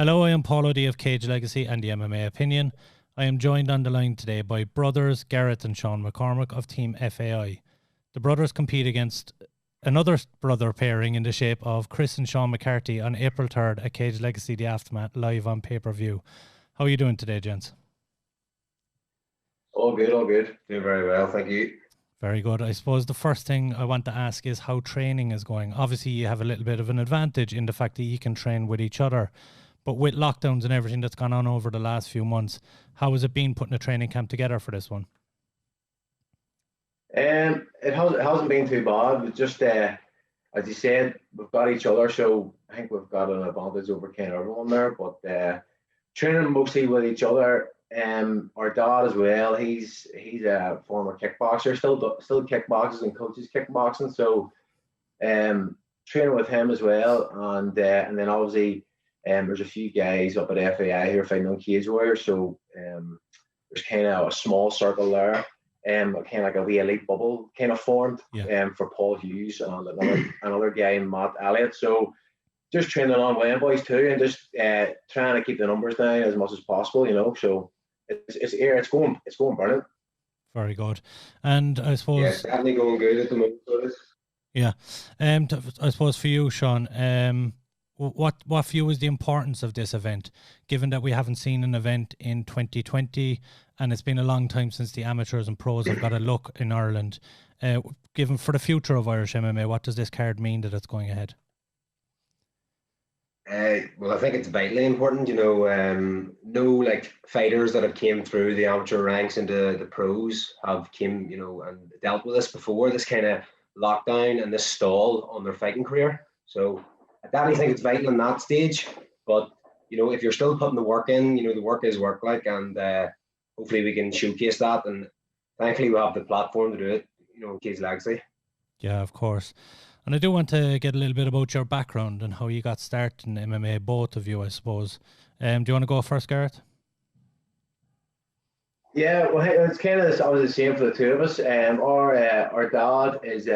Hello, I am Paul O'D of Cage Legacy and the MMA Opinion. I am joined on the line today by brothers Gareth and Sean McCormac of Team FAI. The brothers compete against another brother pairing in the shape of Chris and Sean McCarthy on April 3rd at Cage Legacy The Aftermath live on pay-per-view. How are you doing today, gents? All good, all good. Doing very well, thank you. Very good. I suppose the first thing I want to ask is how training is going. Obviously, you have a little bit of an advantage in the fact that you can train with each other. But with lockdowns and everything that's gone on over the last few months, how has it been putting a training camp together for this one? It hasn't been too bad. But just as you said, we've got each other, so I think we've got an advantage over kind of everyone there. But training mostly with each other. Our dad as well. He's a former kickboxer, still kickboxes and coaches kickboxing. So training with him as well, and then obviously. There's a few guys up at FAI who are fighting on Cage Warriors, so there's kind of a small circle there, kind of like a wee elite bubble kind of formed, for Paul Hughes and another guy, Matt Elliott. So just training along with them boys too, and just trying to keep the numbers down as much as possible, you know. So it's going brilliant. Very good, and I suppose it's definitely going good at the moment. Yeah, I suppose for you, Sean, What for you is the importance of this event, given that we haven't seen an event in 2020 and it's been a long time since the amateurs and pros have got a look in Ireland? Given for the future of Irish MMA, what does this card mean that it's going ahead? Well, I think it's vitally important. You know, no like fighters that have came through the amateur ranks into the pros have came, you know, and dealt with this before, this kind of lockdown and this stall on their fighting career. So I definitely think it's vital in that stage, but you know, if you're still putting the work in, you know, the work is work, like, and hopefully we can showcase that, and thankfully we have the platform to do it, you know, Cage Legacy. Yeah, of course. And I do want to get a little bit about your background and how you got started in MMA, both of you, I suppose. Do you want to go first, Gareth? Yeah, well, it's kind of I was the same for the two of us. Our dad is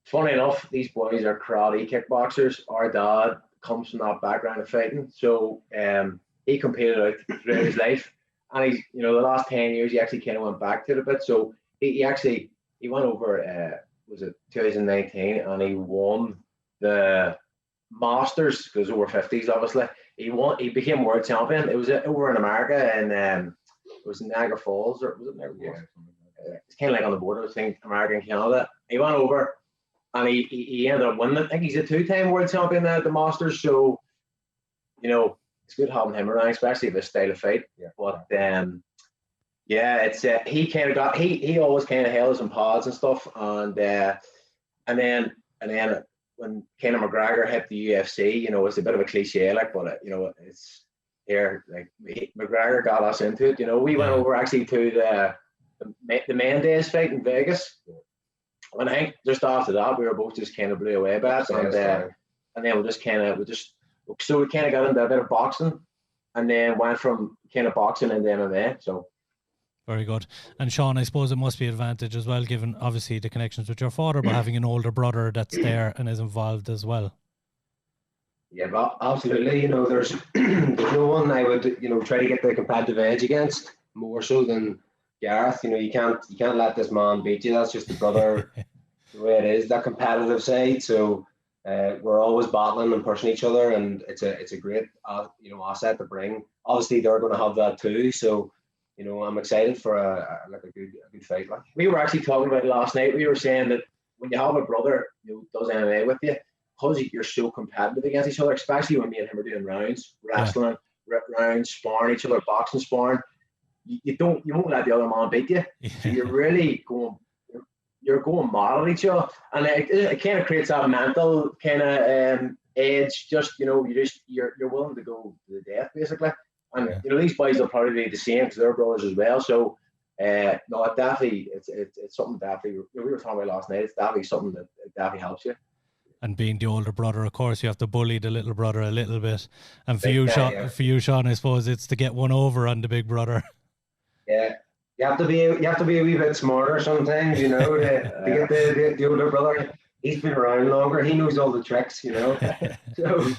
funny enough, these boys are karate kickboxers. Our dad comes from that background of fighting, so he competed out throughout his life, and he's, you know, the last 10 years he actually kind of went back to it a bit. So he went over was it 2019, and he won the Masters, because over 50s obviously. He became world champion. It was over in America, and it was Niagara Falls, or was it Niagara Falls? Yeah. It's kind of like on the border between America and Canada. He went over. And he ended up winning. I think he's a two-time world champion now at the Masters. So, you know, it's good having him around, especially this style of fight. Yeah. But it's he kind of got he always kind of held us in pods and stuff. And then when Conor McGregor hit the UFC, you know, it's a bit of a cliche, like, but you know, it's here, like, McGregor got us into it. You know, we went over actually to the Mendes fight in Vegas. Yeah. And I think just after that, we were both just kind of blew away by it, and then we kind of got into a bit of boxing, and then went from kind of boxing into MMA. So very good. And Sean, I suppose it must be an advantage as well, given obviously the connections with your father, but having an older brother that's there and is involved as well. Yeah, but absolutely. You know, there's no one I would, you know, try to get the competitive edge against more so than Gareth. You know, you can't let this man beat you. That's just the brother, the way it is, that competitive side. So we're always battling and pushing each other, and it's a great you know, asset to bring. Obviously, they're going to have that too. So, you know, I'm excited for a good fight. Like, we were actually talking about it last night. We were saying that when you have a brother who does MMA with you, because you're so competitive against each other, especially when me and him are doing rounds, wrestling, rounds, sparring each other, boxing, sparring. You won't let the other man beat you. So you're really going mad at each other, and it kind of creates that mental kind of edge. Just, you know, you're willing to go to the death basically, and you know, these boys will probably be the same because they're brothers as well. So no, it definitely it's something definitely we were talking about last night. It's definitely something that definitely helps you. And being the older brother, of course, you have to bully the little brother a little bit. And for you, Sean, I suppose it's to get one over on the big brother. Yeah, you have to be a wee bit smarter sometimes, you know, to get the older brother. He's been around longer. He knows all the tricks, you know. So you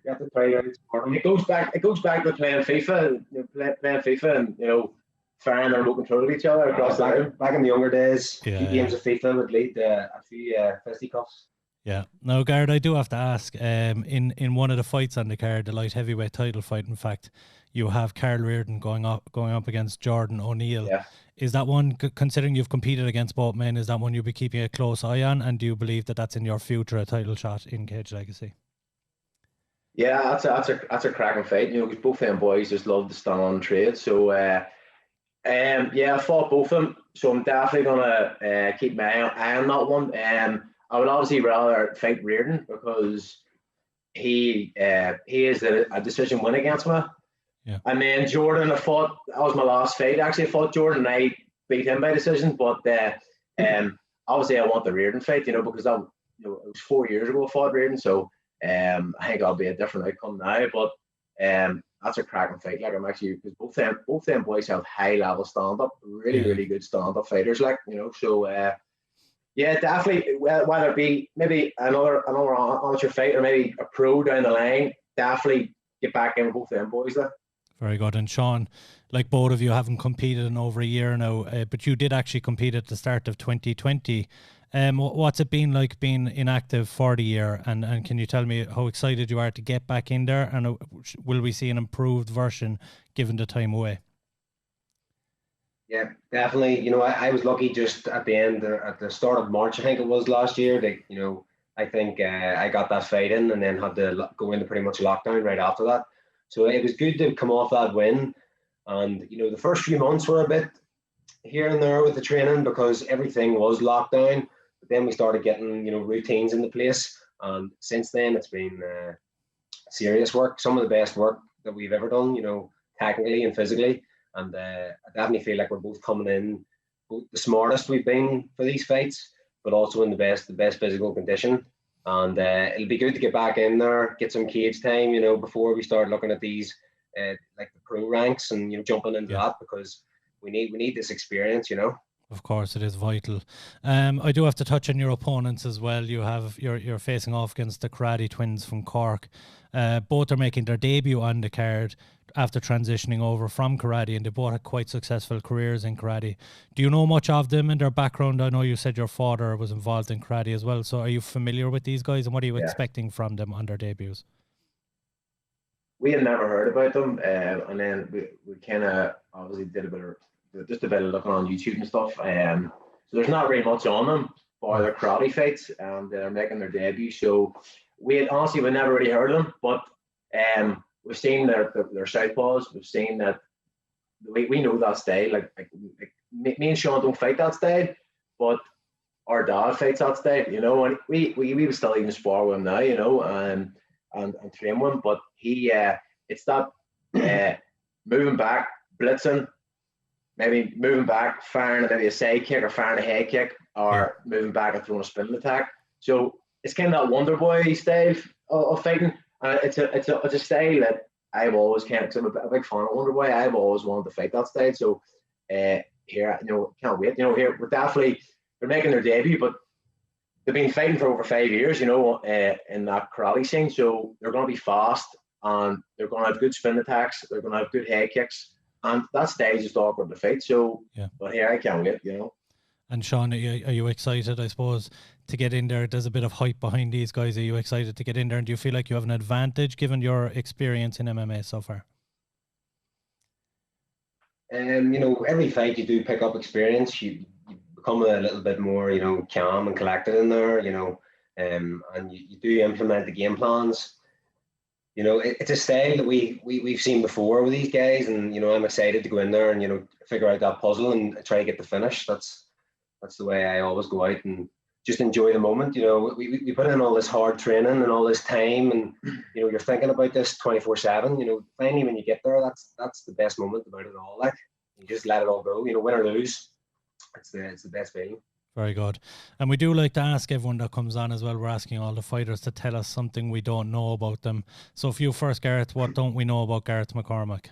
got to try out sport. It goes back to playing FIFA, playing FIFA, and firing their remote control at each other across the room. Back in the younger days, Yeah, a few games of FIFA would lead to a few fisticuffs. Yeah. Now, Gareth, I do have to ask, in one of the fights on the card, the light heavyweight title fight, in fact, you have Carl Reardon going up against Jordan O'Neill. Yeah. Is that one, considering you've competed against both men, is that one you'll be keeping a close eye on? And do you believe that that's in your future, a title shot in Cage Legacy? Yeah, that's a cracking fight. Because both them boys just love to stand on trade. So, yeah, I fought both of them. So I'm definitely gonna keep my eye on that one. I would obviously rather fight Reardon because he is a decision win against me. Yeah. And then Jordan, that was my last fight. Actually, I fought Jordan and I beat him by decision. But obviously I want the Reardon fight, because it was 4 years ago I fought Reardon. So I think I'll be a different outcome now. But that's a cracking fight. Like, I'm actually, because both them boys have high level stand up, really good stand up fighters. Like, so yeah, definitely. Whether it be maybe another amateur fight or maybe a pro down the line, definitely get back in with both them boys there. Very good. And Sean, like, both of you haven't competed in over a year now, but you did actually compete at the start of 2020. What's it been like being inactive for the year? And can you tell me how excited you are to get back in there? And will we see an improved version given the time away? Yeah, definitely. I was lucky just at the start of March, I think it was last year. I think I got that fight in and then had to go into pretty much lockdown right after that. So it was good to come off that win. And, the first few months were a bit here and there with the training because everything was locked down. But then we started getting, routines into place. And since then, it's been serious work, some of the best work that we've ever done, technically and physically. And I definitely feel like we're both coming in the smartest we've been for these fights, but also in the best physical condition. And it'll be good to get back in there, get some cage time, before we start looking at these, like the pro ranks and, jumping into that, because we need this experience, Of course, it is vital. I do have to touch on your opponents as well. You're facing off against the Karate twins from Cork. Both are making their debut on the card after transitioning over from karate, and they both had quite successful careers in karate. Do you know much of them and their background? I know you said your father was involved in karate as well. So are you familiar with these guys, and what are you expecting from them on their debuts? We had never heard about them, and then we kind of obviously did a bit of looking on YouTube and stuff. So there's not really much on them for their karate fights, and they're making their debut. So we never really heard of them, but we've seen their southpaws. We've seen that we know that style. Like me and Sean don't fight that style, but our dad fights that style. And we would still even spar with him now, and train with him. But it's that moving back, blitzing. Maybe moving back, firing maybe a side kick or firing a head kick, or moving back and throwing a spinning attack. So it's kind of that Wonder Boy style of fighting. It's a style that I've always because I'm a big fan of Wonder Boy. I've always wanted to fight that style. So here, can't wait. Here they're making their debut, but they've been fighting for over 5 years. In that karate scene. So they're going to be fast, and they're going to have good spin attacks. They're going to have good head kicks. And that stage is awkward to fight, so but here I can't wait, And Sean, are you excited, I suppose, to get in there? There's a bit of hype behind these guys. Are you excited to get in there, and do you feel like you have an advantage given your experience in MMA so far? Every fight you do pick up experience. You become a little bit more, calm and collected in there, and you do implement the game plans. It's a style that we've seen before with these guys, and I'm excited to go in there and figure out that puzzle and try to get the finish. That's the way I always go out and just enjoy the moment. We put in all this hard training and all this time, and you're thinking about this 24/7. Finally when you get there, that's the best moment about it all. Like, you just let it all go. Win or lose, it's the best feeling. Very good. And we do like to ask everyone that comes on as well. We're asking all the fighters to tell us something we don't know about them. So for you first, Gareth, what don't we know about Gareth McCormac?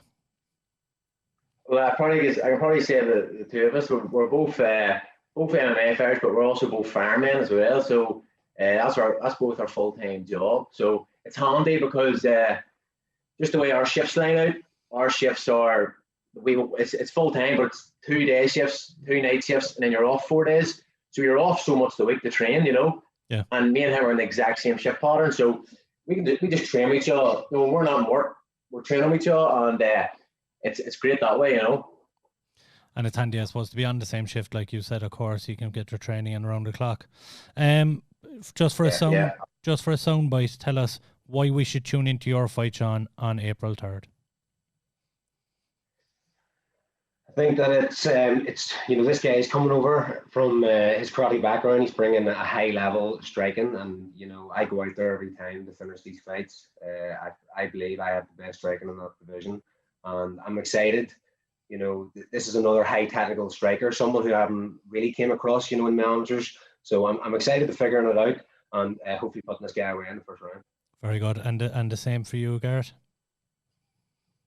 Well, I can probably say that the two of us, we're both MMA fighters, but we're also both firemen as well. So that's both our full-time job. So it's handy because just the way our shifts line out, our shifts are it's full time, but it's 2 day shifts, 2 night shifts, and then you're off 4 days. So you're off so much the week to train, you know. Yeah. And me and him are in the exact same shift pattern, so we just train with each other. You know, we're not in work, we're training with each other, and it's great that way, you know. And it's handy, I suppose, to be on the same shift, like you said. Of course, you can get your training in around the clock. Just for a sound bite, tell us why we should tune into your fight, Sean, on April 3rd. I think that it's you know, this guy is coming over from his karate background. He's bringing a high level striking, and you know, I go out there every time to finish these fights. I believe I have the best striking in that division, and I'm excited. You know, this is another high technical striker, someone who I haven't really came across, you know, in my amateurs. So I'm excited to figuring it out, and hopefully putting this guy away in the first round. Very good, and the same for you, Gareth.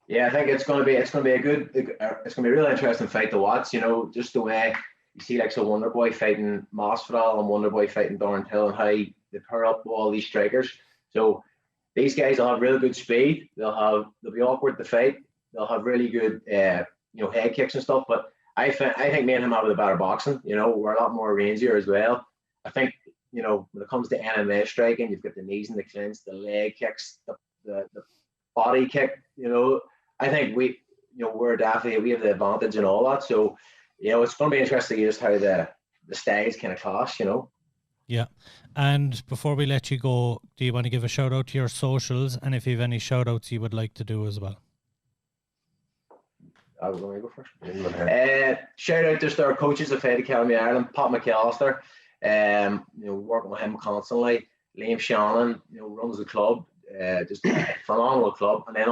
Yeah, I think it's going to be a really interesting fight to watch. You know, just the way you see like Wonderboy fighting Masvidal and Wonderboy fighting Darren Till, and how they pair up with all these strikers. So these guys will have really good speed. They'll be awkward to fight. They'll have really good you know, head kicks and stuff. But I think me and him have the better boxing. You know, we're a lot more rangier as well. I think, you know, when it comes to MMA striking, you've got the knees and the clinch, the leg kicks, the body kick. You know, I think we have the advantage in all that. So, you know, it's going to be interesting just how the styles kind of clash, you know. Yeah. And before we let you go, do you want to give a shout out to your socials, and if you have any shout outs you would like to do as well? I was going to go first. Shout out just to our coaches at Fight Academy Ireland, Pat McAllister. You know, working with him constantly. Liam Shannon, you know, runs the club. Just a phenomenal club, and then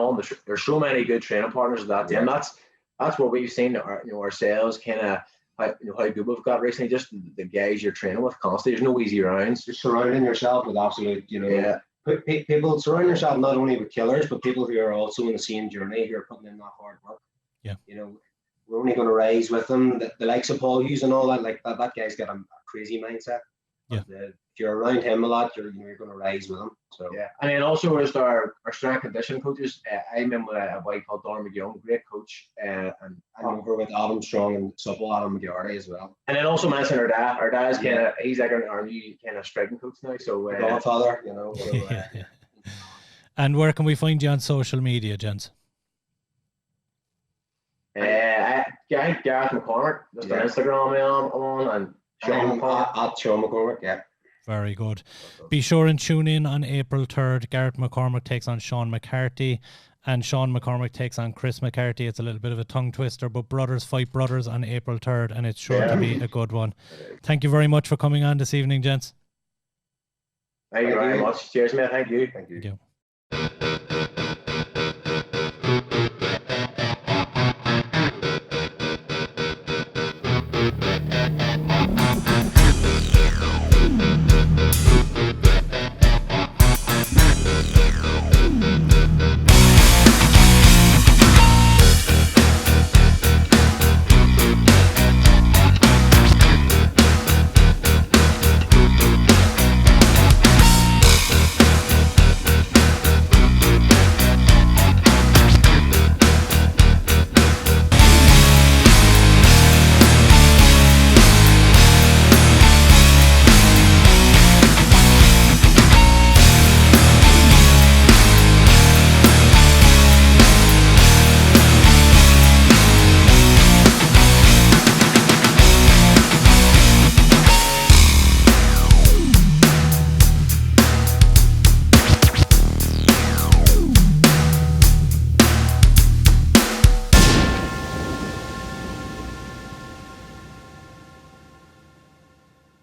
there's so many good training partners at that team. That's what we've seen. Ourselves kind of how good we've got recently. Just the guys you're training with constantly. There's no easy rounds. Just surrounding yourself with absolute, you know, people. Surround yourself not only with killers, but people who are also in the same journey, who are putting in that hard work. Yeah, you know, we're only going to rise with them. The likes of Paul Hughes and all that, like that guy's got a crazy mindset. Yeah. If you're around him a lot, you're going to rise with him. So yeah, and then also just our strength conditioning coaches. I'm in with a boy called Don McGill, great coach, and I'm over with Adam Strong and supple Adam McGarty as well. And then also mention our dad. Our dad's he's like our new kind of striking coach now. So Godfather, you know. So, yeah. And where can we find you on social media, gents? Gareth McCormac, just on Instagram I'm on, and Sean McCormac. At Sean McCormac, yeah. Very good. Be sure and tune in on April 3rd. Gareth McCormac takes on Sean McCarthy, and Sean McCormac takes on Chris McCarthy. It's a little bit of a tongue twister, but brothers fight brothers on April 3rd, and it's sure to be a good one. Thank you very much for coming on this evening, gents. Thank you very much. Cheers, mate. Thank you. Thank you.